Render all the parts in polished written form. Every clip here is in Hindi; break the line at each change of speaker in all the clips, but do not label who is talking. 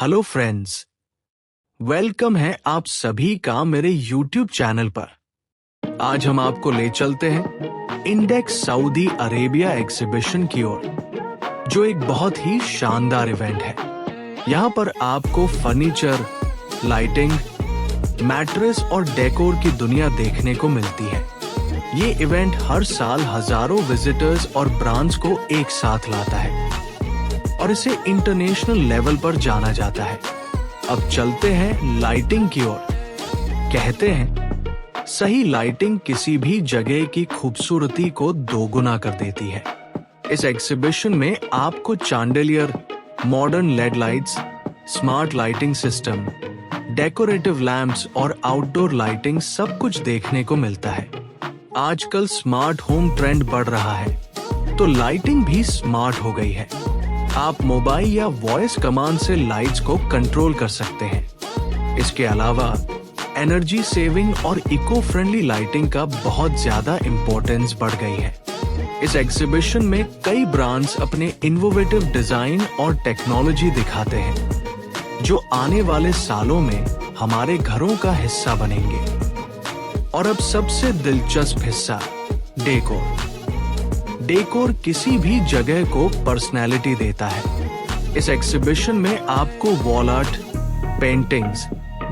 हेलो फ्रेंड्स, वेलकम है आप सभी का मेरे YouTube चैनल पर। आज हम आपको ले चलते हैं इंडेक्स सऊदी अरेबिया एग्जीबिशन की ओर, जो एक बहुत ही शानदार इवेंट है। यहाँ पर आपको फर्नीचर, लाइटिंग, मैट्रेस और डेकोर की दुनिया देखने को मिलती है। ये इवेंट हर साल हजारों विजिटर्स और ब्रांड्स को एक साथ लाता है और इसे इंटरनेशनल लेवल पर जाना जाता है। अब चलते हैं लाइटिंग की ओर। कहते हैं सही लाइटिंग किसी भी जगह की खूबसूरती को दोगुना कर देती है। इस एग्जीबिशन में आपको chandelier, modern LED lights, smart lighting system, decorative lamps और आउटडोर लाइटिंग सब कुछ देखने को मिलता है। आजकल स्मार्ट होम ट्रेंड बढ़ रहा है, तो लाइटिंग भी स्मार्ट हो गई है। आप मोबाइल या वॉइस कमांड से लाइट्स को कंट्रोल कर सकते हैं। इसके अलावा एनर्जी सेविंग और इको फ्रेंडली लाइटिंग का बहुत ज्यादा इम्पोर्टेंस बढ़ गई है। इस एग्जीबिशन में कई ब्रांड्स अपने इनोवेटिव डिजाइन और टेक्नोलॉजी दिखाते हैं, जो आने वाले सालों में हमारे घरों का हिस्सा बनेंगे। और अब सबसे दिलचस्प हिस्सा, डेकोर। डेकोर किसी भी जगह को पर्सनैलिटी देता है। इस एग्जीबिशन में आपको wall art, paintings,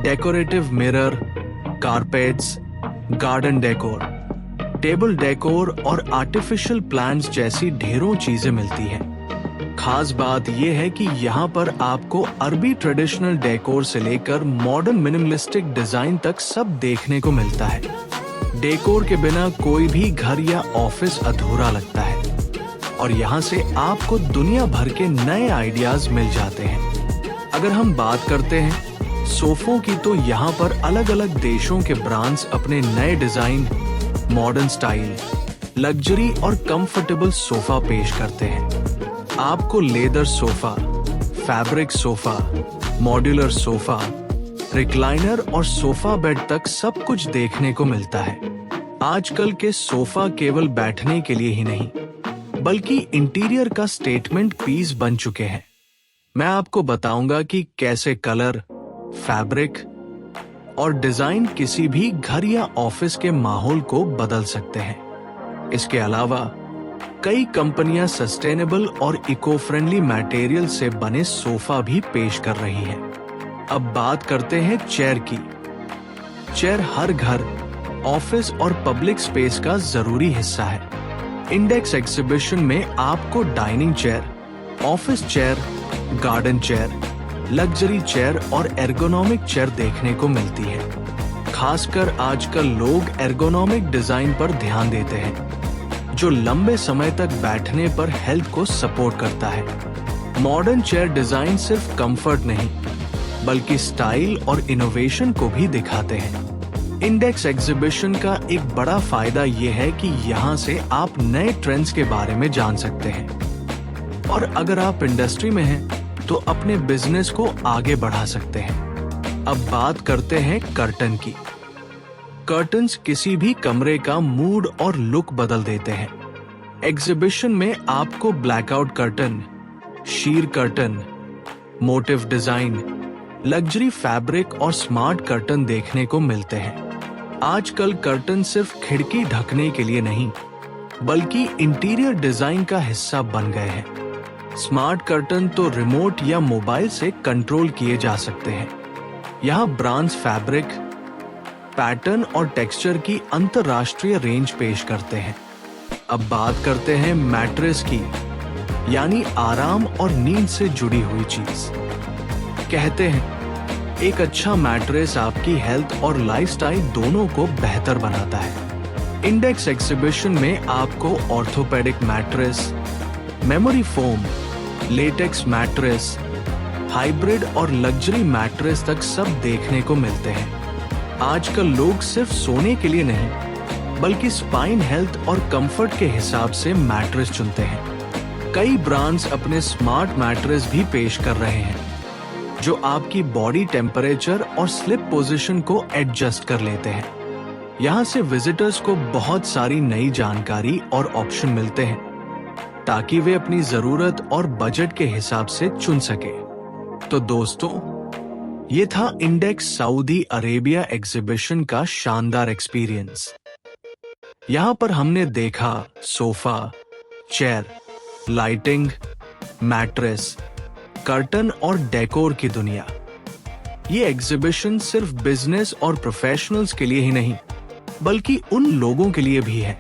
decorative mirror, carpets, garden decor, table decor और आर्टिफिशियल प्लांट्स जैसी ढेरों चीजें मिलती हैं। खास बात यह है कि यहाँ पर आपको अरबी ट्रेडिशनल डेकोर से लेकर मॉडर्न मिनिमलिस्टिक डिजाइन तक सब देखने को मिलता है। डेकोर के बिना कोई भी घर या ऑफिस अधूरा लगता है और यहाँ से आपको दुनिया भर के नए आइडियाज मिल जाते हैं। अगर हम बात करते हैं सोफों की, तो यहाँ पर अलग अलग देशों के ब्रांड्स अपने नए डिजाइन, मॉडर्न स्टाइल, लग्जरी और कंफर्टेबल सोफा पेश करते हैं। आपको leather sofa, fabric sofa, modular sofa, recliner और सोफा बेड तक सब कुछ देखने को मिलता है। आजकल के सोफा केवल बैठने के लिए ही नहीं, बल्कि इंटीरियर का स्टेटमेंट पीस बन चुके हैं। मैं आपको बताऊंगा कि कैसे कलर, फैब्रिक और डिजाइन किसी भी घर या ऑफिस के माहौल को बदल सकते हैं। इसके अलावा कई कंपनियां सस्टेनेबल और इको फ्रेंडली मटेरियल से बने सोफा भी पेश कर रही हैं। अब बात करते हैं चेयर की। चेयर हर घर, ऑफिस और पब्लिक स्पेस का जरूरी हिस्सा है। इंडेक्स एग्जीबिशन में आपको dining chair, office chair, garden chair, luxury chair और एर्गोनॉमिक चेयर देखने को मिलती है। खासकर आजकल लोग एर्गोनॉमिक डिजाइन पर ध्यान देते हैं, जो लंबे समय तक बैठने पर हेल्थ को सपोर्ट करता है। मॉडर्न चेयर डिजाइन सिर्फ कंफर्ट नहीं, बल्कि स्टाइल और इनोवेशन को भी दिखाते हैं। इंडेक्स एग्जीबिशन का एक बड़ा फायदा ये है कि यहाँ से आप नए ट्रेंड्स के बारे में जान सकते हैं और अगर आप इंडस्ट्री में हैं तो अपने बिजनेस को आगे बढ़ा सकते हैं। अब बात करते हैं कर्टन की। कर्टन्स किसी भी कमरे का मूड और लुक बदल देते हैं। एग्जीबिशन में आपको blackout curtain, sheer curtain, motive design, luxury fabric और स्मार्ट कर्टन देखने को मिलते हैं। आजकल कर्टन सिर्फ खिड़की ढकने के लिए नहीं, बल्कि इंटीरियर डिजाइन का हिस्सा बन गए हैं। स्मार्ट कर्टन तो रिमोट या मोबाइल से कंट्रोल किए जा सकते हैं। यहाँ ब्रांड्स फैब्रिक, पैटर्न और टेक्सचर की अंतरराष्ट्रीय रेंज पेश करते हैं। अब बात करते हैं मैट्रेस की, यानी आराम और नींद से जुड़ी हुई चीज। कहते हैं एक अच्छा मैट्रेस आपकी हेल्थ और लाइफस्टाइल दोनों को बेहतर बनाता है। इंडेक्स एग्जीबिशन में आपको orthopaedic mattress, memory foam, latex mattress, hybrid और लग्जरी मैट्रेस तक सब देखने को मिलते हैं। आजकल लोग सिर्फ सोने के लिए नहीं, बल्कि स्पाइन हेल्थ और कंफर्ट के हिसाब से मैट्रेस चुनते हैं। कई ब्रांड्स अपने स्मार्ट मैट्रेस भी पेश कर रहे हैं, जो आपकी बॉडी टेम्परेचर और स्लिप पोजीशन को एडजस्ट कर लेते हैं। यहाँ से विजिटर्स को बहुत सारी नई जानकारी और ऑप्शन मिलते हैं, ताकि वे अपनी जरूरत और बजट के हिसाब से चुन सके। तो दोस्तों, ये था इंडेक्स सऊदी अरेबिया एग्जीबिशन का शानदार एक्सपीरियंस। यहां पर हमने देखा sofa, chair, lighting, mattress, curtain और डेकोर की दुनिया। ये एग्जीबिशन सिर्फ बिजनेस और प्रोफेशनल्स के लिए ही नहीं, बल्कि उन लोगों के लिए भी है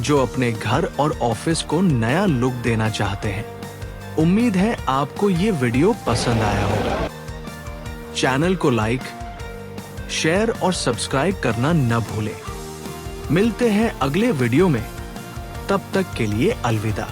जो अपने घर और ऑफिस को नया लुक देना चाहते हैं। उम्मीद है आपको ये वीडियो पसंद आया होगा। चैनल को लाइक, शेयर और सब्सक्राइब करना न भूलें। मिलते हैं अगले वीडियो में, तब तक के लिए अलविदा।